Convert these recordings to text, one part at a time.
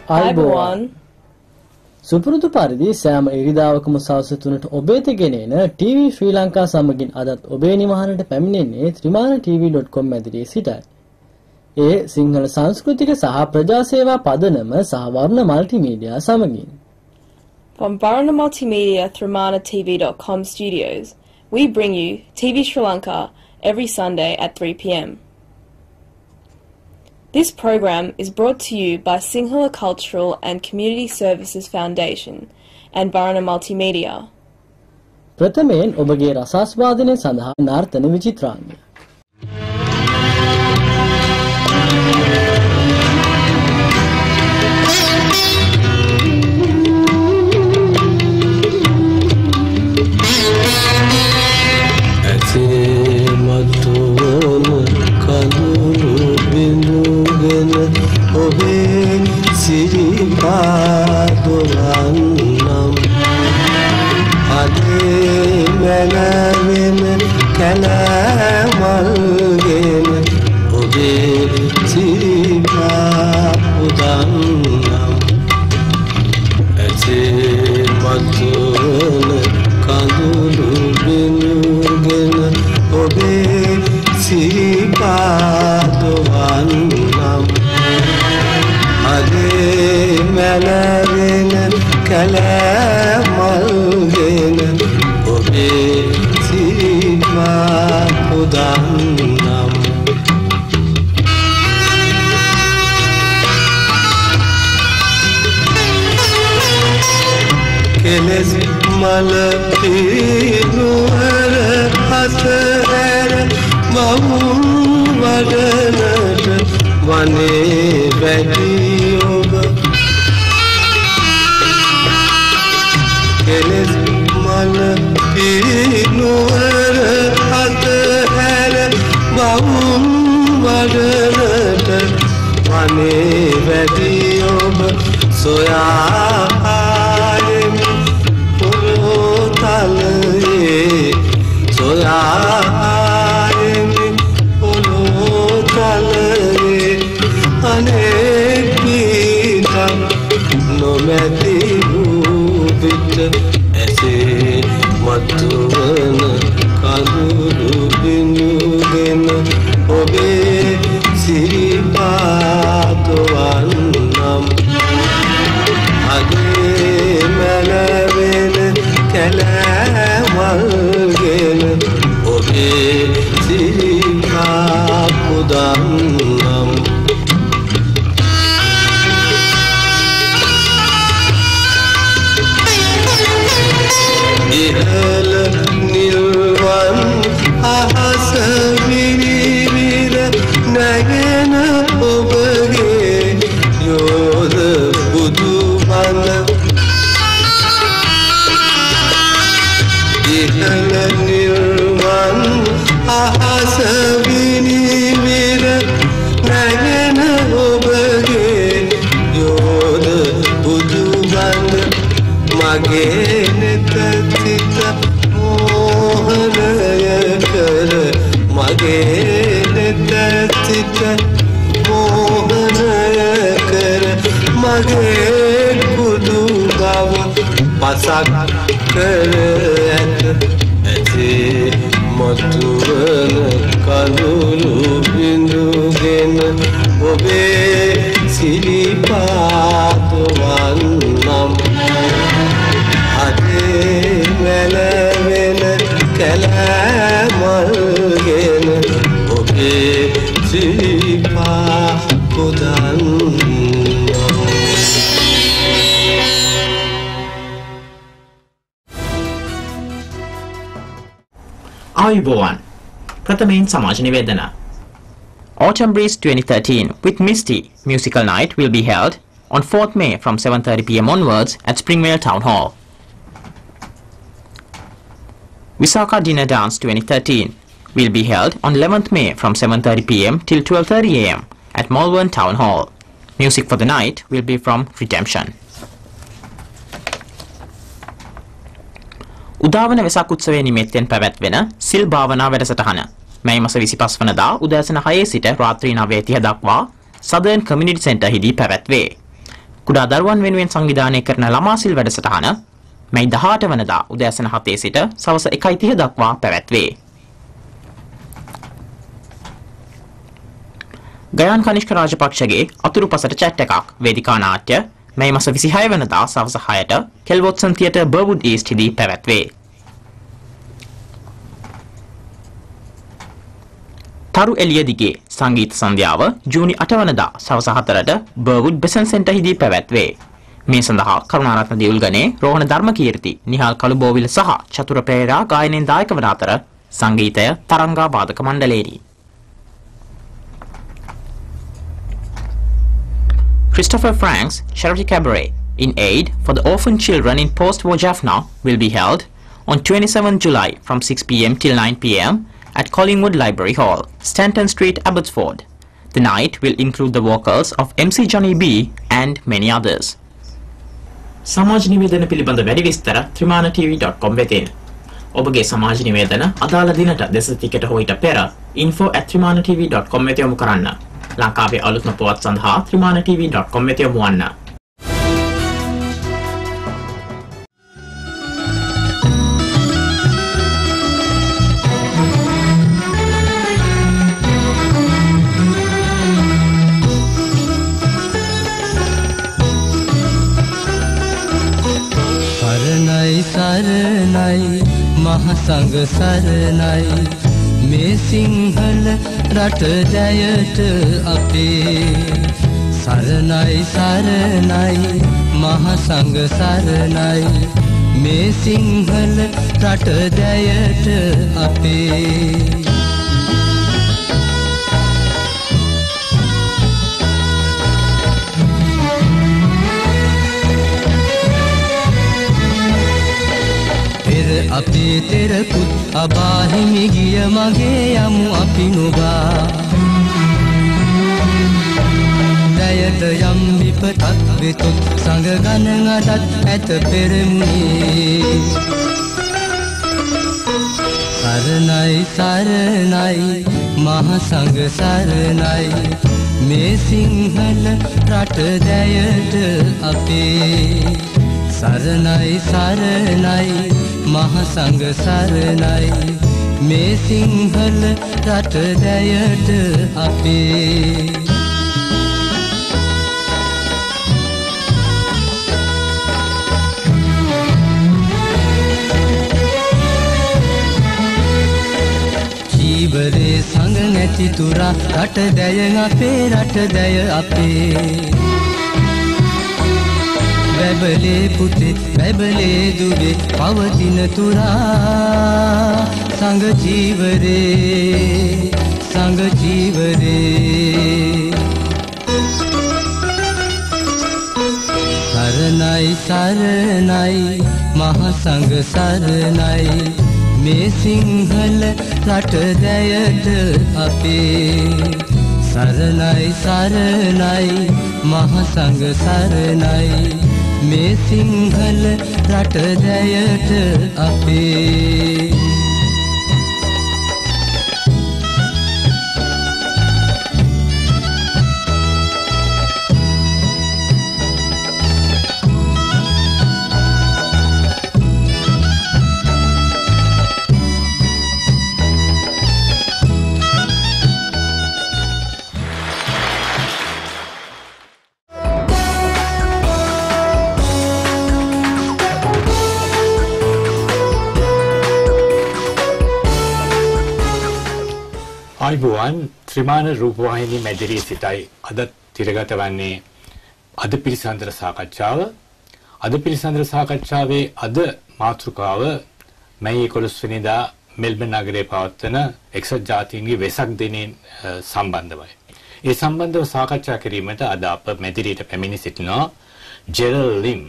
ආයුබෝවන්. සුපුරුදු පරිදි සෑම ඉරිදාවකම සවස් 3ට ඔබ වෙත ගෙනෙන TV ශ්‍රී ලංකා සමගින් අදත් ඔබේ නිවහනට පැමිණෙන්නේ trimanatv.com ඇදිරියේ සිටයි. ඒ සිංහල සංස්කෘතික සහ ප්‍රජා සේවා පදනම සහ වර්ණ මල්ටිමීඩියා සමගින්. From Varna Multimedia trimanatv.com studios, we bring you TV Sri Lanka every Sunday at 3 p.m. This program is brought to you by Sinhala Cultural and Community Services Foundation and Varna Multimedia. ප්‍රථමයෙන් ඔබගේ රසාස්වාදනය සඳහා නාර්තන විචිත්‍රාංගය. ආයුබෝවන්. ප්‍රථමයෙන් සමාජ නිවේදන. Autumn Breeze 2013 with Misty musical night will be held on 4th May from 7:30 p.m. onwards at Springvale Town Hall. Visakha Dinner Dance 2013 will be held on 11th May from 7:30 p.m. till 12:30 a.m. at Malvern Town Hall. Music for the night will be from Redemption. උදාවන Vesak උත්සවයේ නිමිත්තෙන් පැවැත්වෙන සිල් භාවනා වැඩසටහන මේ මාස 25 වනදා උදෑසන 6 සිට රාත්‍රී 9:30 දක්වා Southern Community Centre හිදී පැවැත්වේ. කුඩා දරුවන් වෙනුවෙන් සංවිධානය කරන ළමාසිල් වැඩසටහන මැයි 18 වනදා උදෑසන 7 සිට සවස 1:30 දක්වා පැවැත්වේ. ගයාන් කනිෂ්ක රාජපක්ෂගේ අතුරුපසට චැට් එකක් වේදිකා නාට්‍ය මැයි මාස 26 වනදා සවස 6ට කෙල්වොට්සන් තියටර් බර්වුඩ් ඊස්ට් හිදී පැවැත්වේ. තරු එළිය දිගේ සංගීත සන්ධ්‍යාව ජූනි 8 වනදා සවස 4ට බර්වුඩ් බෙසන් සෙන්ටර් හිදී පැවැත්වේ. මේ සඳහා කරුණාරත්න දියුල්ගනේ, රෝහණ ධර්මකීර්ති, නිහාල් කළුබෝවිල සහ චතුර පෙරේරා ගායනයෙන් දායක වන අතර සංගීතය Tharanga වාදක මණ්ඩලයේදී Christopher Frank's Charity Cabaret in aid for the orphan children in post-war Jaffna will be held on 27 July from 6 p.m. till 9 p.m. at Collingwood Library Hall, Stanton Street, Abbotsford. The night will include the vocals of MC Johnny B and many others. සමාජ නිවේදන පිළිබඳ වැඩි විස්තර trimanatv.com වෙතින්. ඔබගේ සමාජ නිවේදන අදාළ දිනට දෙසතිකට හෝ ඊට පෙර info@trimanatv.com වෙත යොමු කරන්න. ලංකාවේ අලුත්ම පුවත් සඳහා trimanatv.com වෙත යොමු වන්න. සරණයි මහ සංඝ සරණයි මේ සිංහල රට ජයට අපේ සරණයි සරණයි මහ සංඝ සරණයි මේ සිංහල රට ජයට අපේ අපේ තෙරපුත් අබාහිමි ගිය මගේ යමු අපි නුගා දයට යම් විපතක් වෙතොත් සංග ගණන් අදත් ඇත පෙරමුණේ සරණයි සරණයි මහ සංඝ සරණයි මේ සිංහල රට දැයට අපේ සරණයි සරණයි මහ සංඝ සරණයි මේ සිංහල රට දැයට අපේ ජීවරේ සංග නැති තුරා රට දැය අපේ රට දැය අපේ බැබලේ පුතේ බැබලේ දුවේ පවතින තුරා සංඝ ජීවරේ සරණයි සරණයි මහ සංඝ සරණයි මේ සිංහල රට දැයට අපේ සරණයි සරණයි මහ සංඝ සරණයි මේ සිංහල රට දැයට අපේ ආයුබෝවන් ත්‍රිමාන රූපවාහිනී මැදිරියේ සිටයි අද තිරගත වන්නේ අද පිළිසඳර සාකච්ඡාව. අද පිළිසඳර සාකච්ඡාවේ අද මාතෘකාව මැයි 11 වෙනිදා මෙල්බන් නගරයේ පවත්වන එක්සත් ජාතීන්ගේ වෙසක් දිනයෙන් සම්බන්ධවයි. ඒ සම්බන්ධව සාකච්ඡා කිරීමට අද අප මැදිරියට පැමිණ සිටිනවා ජෙරල් ලිම්.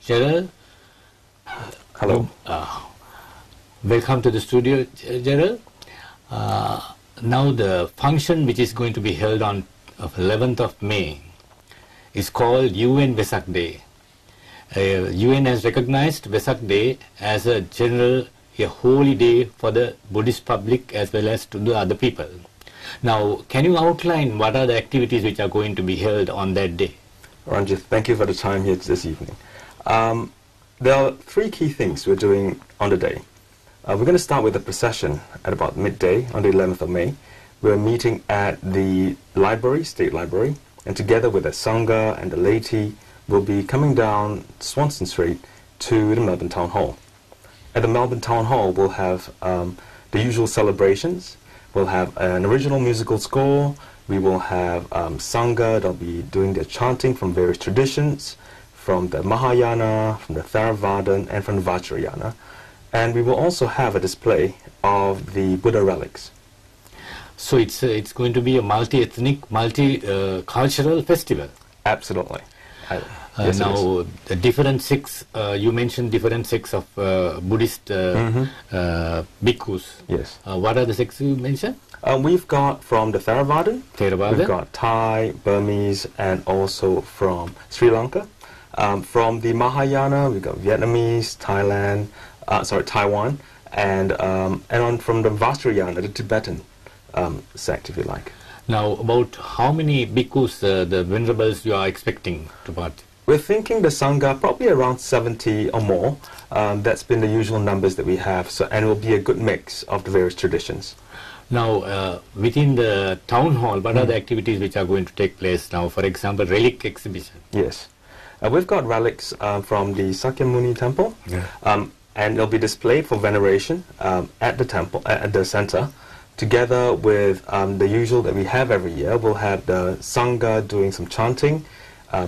ජෙරල්, hello. Welcome to the studio, Gerald. Now the function which is going to be held on 11th of May is called UN Vesak Day. UN has recognized Vesak Day as a holy day for the Buddhist public as well as to the other people. Now, can you outline what are the activities which are going to be held on that day? Ranjit, thank you for the time here this evening. There are three key things we're doing on the day. We're going to start with the procession at about midday on the 11th of May. We're meeting at the library, State Library, and together with the Sangha and the laity, we'll be coming down Swanston Street to the Melbourne Town Hall. At the Melbourne Town Hall, we'll have the usual celebrations. We'll have an original musical score. We will have Sangha. They'll be doing their chanting from various traditions, from the Mahayana, from the Theravada, and from the Vajrayana. And we will also have a display of the Buddha relics. So it's going to be a multi-ethnic, multi-cultural festival. Absolutely. Yes, now, the different sects, you mentioned different sects of Buddhist bhikkhus. Yes. What are the sects you mentioned? We've got from the Theravada, Theravada. We've got Thai, Burmese, and also from Sri Lanka. From the Mahayana, we've got Vietnamese, Taiwan, and from the Vajrayana, the Tibetan sect, if you like. Now, about how many bhikkhus, the venerables, you are expecting to participate? We're thinking the Sangha probably around 70 or more. That's been the usual numbers that we have, and it will be a good mix of the various traditions. Now, within the town hall, what are the activities which are going to take place now? For example, relic exhibition. Yes. We've got relics from the Sakyamuni temple, and they'll be displayed for veneration at the temple, at the center, together with the usual that we have every year. We'll have the Sangha doing some chanting,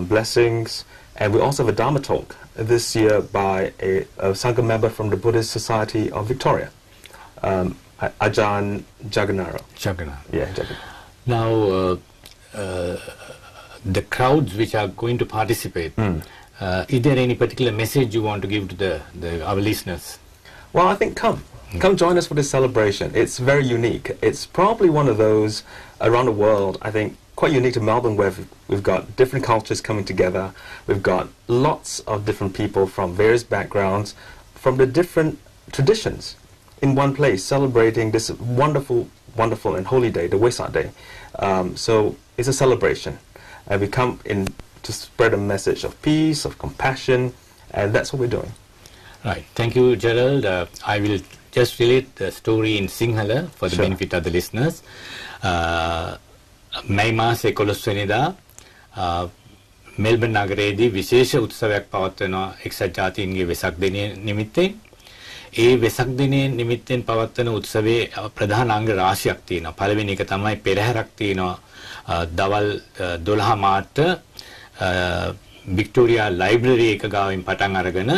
blessings, and we also have a Dharma talk this year by a Sangha member from the Buddhist Society of Victoria, Ajahn Jagannath. Yeah, Jagannath. Now, the crowds which are going to participate, is there any particular message you want to give to our listeners? Well, I think come join us for this celebration. It's very unique. It's probably one of those around the world, I think, quite unique to Melbourne, where we've got different cultures coming together. We've got lots of different people from various backgrounds, from the different traditions in one place, celebrating this wonderful, wonderful and holy day, the Wesak Day. So it's a celebration. And we come in to spread a message of peace, of compassion, and that's what we're doing. Right. Thank you, Gerald. I will just relate the story in Sinhala for the benefit of the listeners. May මාසේ 11 වෙනිදා Melbourne නගරයේදී විශේෂ උත්සවයක් පවත්වනවා එක්සත් ජාතීන්ගේ වෙසක් දිනය නිමිත්තෙන්. ඒ වෙසක් දිනයේ නිමිත්තෙන් පවත්වන උත්සවයේ ප්‍රධාන අංග රාශියක් තියෙනවා. පළවෙනි එක තමයි පෙරහැරක් තියෙනවා. දවල් 12 මාට වික්ටෝරියා ලයිබ්‍රරි එක ගාවින් පටන් අරගෙන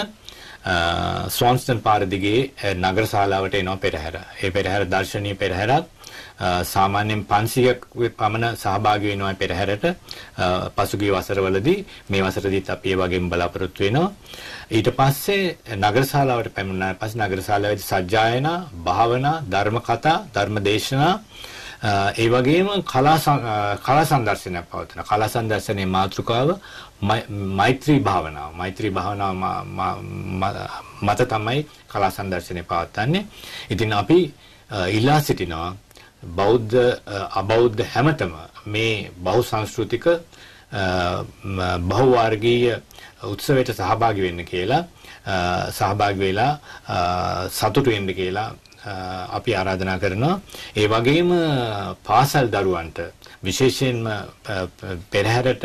ස්වාන්ස්ටන් පාර දිගේ නගර ශාලාවට එනවා පෙරහැර. ඒ පෙරහැර දර්ශනීය පෙරහැරක්. සාමාන්‍යයෙන් 500ක් පමණ සහභාගී වෙනවා පෙරහැරට. පසුගිය වසරවලදී මේ වසරදීත් අපි ඒ වගේම බලාපොරොත්තු වෙනවා. ඊට පස්සේ නගර ශාලාවට පැමිණුණාට පස්සේ නගර ශාලාවේදී සජ්ජායනා, භාවනා, ධර්ම කතා, ධර්ම දේශනා, ඒ වගේම කලා සංදර්ශනයක් පවත්වනවා. කලා සංදර්ශනයේ මාතෘකාව මෛත්‍රී භාවනාව. මෛත්‍රී භාවනාව මත තමයි කලා සංදර්ශනය පවත්වන්නේ. ඉතින් අපි ඉල්ලා සිටිනවා බෞද්ධ අබෞද්ධ හැමතෙම මේ බහු සංස්කෘතික බහුවර්ගීය උත්සවයට සහභාගී වෙන්න කියලා සහභාගී වෙලා සතුටු වෙන්න කියලා අපි ආරාධනා කරනවා. ඒ වගේම පාසල් දරුවන්ට විශේෂයෙන්ම පෙරහැරට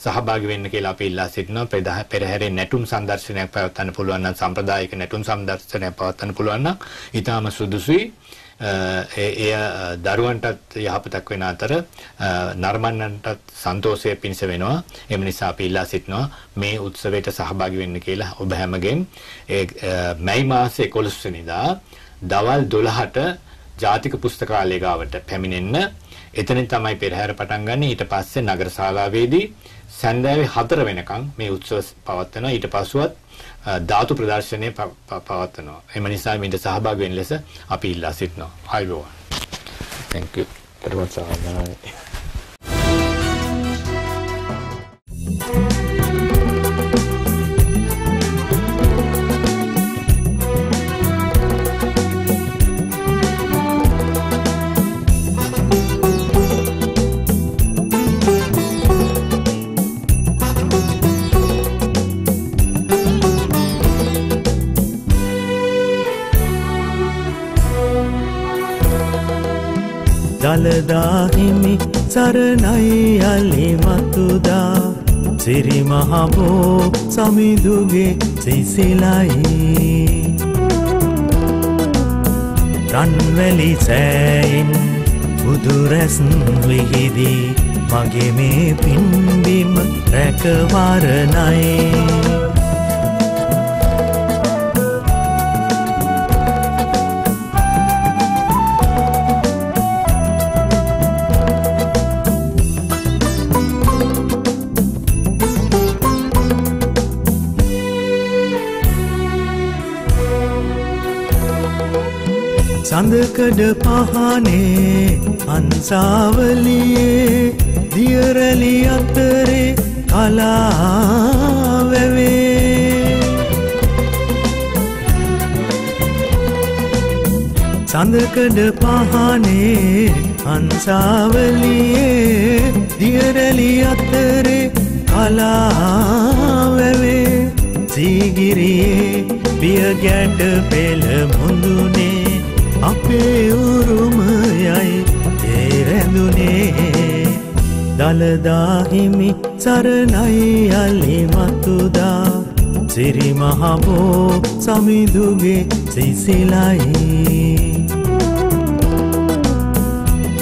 සහභාගී වෙන්න කියලා අපි ඉල්ලා සිටිනවා. පෙරහැරේ නැටුම් සංදර්ශනයක් පවත්වන්න පුළුවන් නම් සම්ප්‍රදායික නැටුම් සංදර්ශනයක් පවත්වන්න පුළුවන් නම් ඊටාම සුදුසුයි. එය දරුවන්ටත් යහපතක් වෙන අතර නර්මන්නන්ටත් සන්තෝෂය පිණිස වෙනවා. එම නිසා අපි ඉල්ලා සිටිනවා මේ උත්සවයට සහභාගී වෙන්න කියලා ඔබ හැමගෙන්. මැයි මාසේ 11 වෙනිදා දවල් 12ට ජාතික පුස්තකාලය ගාවට පැමිණෙන්න. එතනින් තමයි පෙරහැර පටන් ගන්න. ඊට පස්සේ නගර ශාලාවේදී සන්ධ්‍යාවේ 4 වෙනකන් මේ උත්සව පවත්වනවා. ඊට පස්සෙවත් ධාතු ප්‍රදර්ශනය පවත්වනවා. එම නිසා මේට සහභාගී වෙන්න ලෙස අපි ඉල්ලා සිටිනවා. ආයුබෝවන්. Thank you. දලදා හිමි සරණයි යලි මතුදා සිරි මහබෝ සමිඳුගේ සිසිලයි රන්වැලි සෑයින් බුදුරැස් විහිදී මගේ මේ පින්බිම රැකවරණයි සඳකඩ පහනේ අන්සාවලියේ දියරැලි අතරේ කලාවැවේ සඳකඩ පහනේ අන්සාවලියේ දියරැලි අතරේ කලාවැවේ සීගිරියේ පියගැට පෙළ මුඳුනේ අපේ උරුමයයි තේරැඳුනේ දලදා හිමි සරණයි යලි මතුදා සිරි මහබෝ සමිඳුගේ සිසිලයි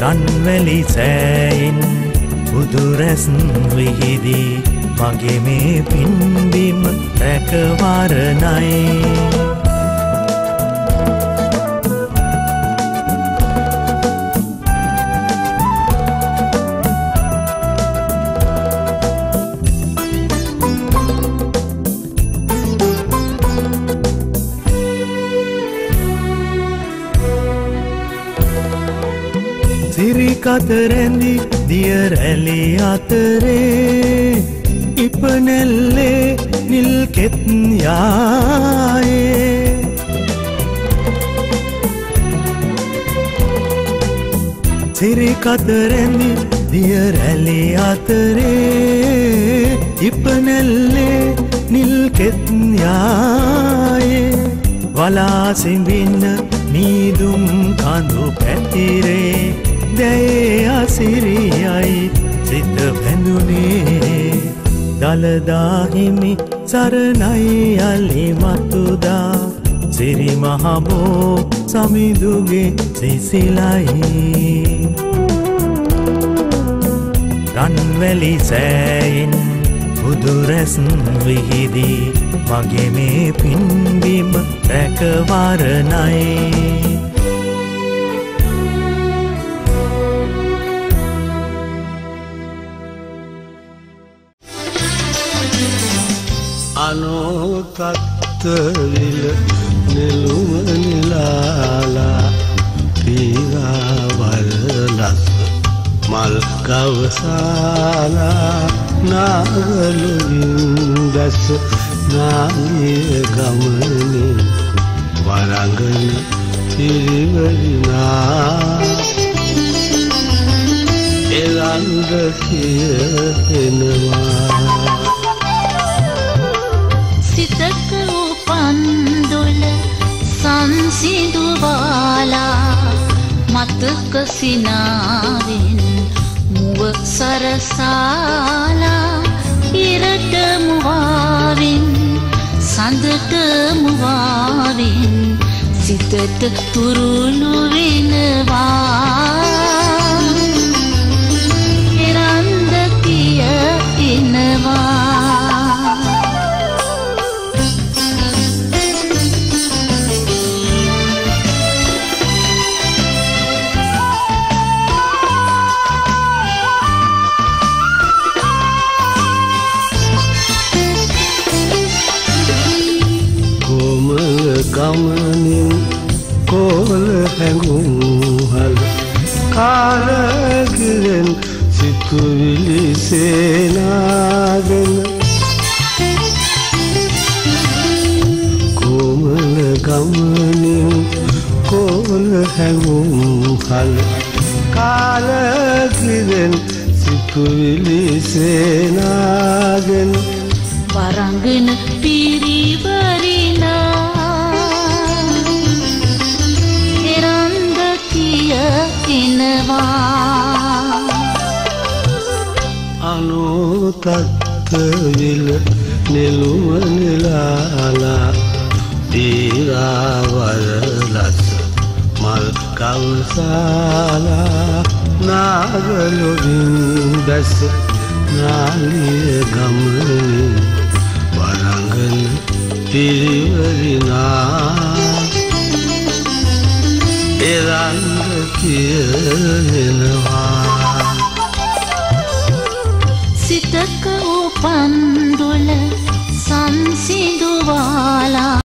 රන්වැලි සෑයින් බුදුරැස් විහිදී මගේ මේ පින්බිම රැකවරණයි කතරැඳි දියරැලි අතරේ ඉපනෙල්ලේ නිල්කෙත් යායේ සිරි කතරැඳි දියරැලි අතරේ ඉපනෙල්ලේ නිල්කෙත් යායේ වලා සිඹින්න මීදුම් කඳු පැතිරේ දැයේ අසිරියයි සිත බැඳුනේ දලදා හිමි සරණයි යලි මතුදා සිරි මහබෝ සමිඳුගේ සිසිලයි රන්වැලි සෑයින් බුදුරැස් විහිදී මගේ මේ පින්බිම රැකවරණයි අනෝතත්තවිල නෙළුම නිලාලා පීරාවල්ලස් මල් කවසාලා නාගලුවින් දැස නාගිය ගමනේ වරංගන පිරිවරිනා එලන්ද කියනවා සිතක උපන්දුල සංසිඳු බාලා මතක සිනාවෙන් මුව සරසාලා ඉරට මුවාවෙන් සඳට මුවාවෙන් සිතට තුරුළු වෙනවා එරන්ද කිය එනවා ගමනින් කෝල හැඟුම්හල කාලගිරෙන් සිතුවිලි සේනාගෙන කොමල ගමනින් කෝල හැඟුම්හල කාලගිරෙන් සිතුවිලි සේනාගෙන වරංගන පිරිවරිනා එනවා කත්තවිල නෙළුම නෙලාලා දීරාවරලස මල් කවුසාලා නාගලොවින් දැස නාලිය ගමනින් වරංගන පිරිවරිනා එරංග කියනවා සිතක උපන්දුල සංසිඳුවාලා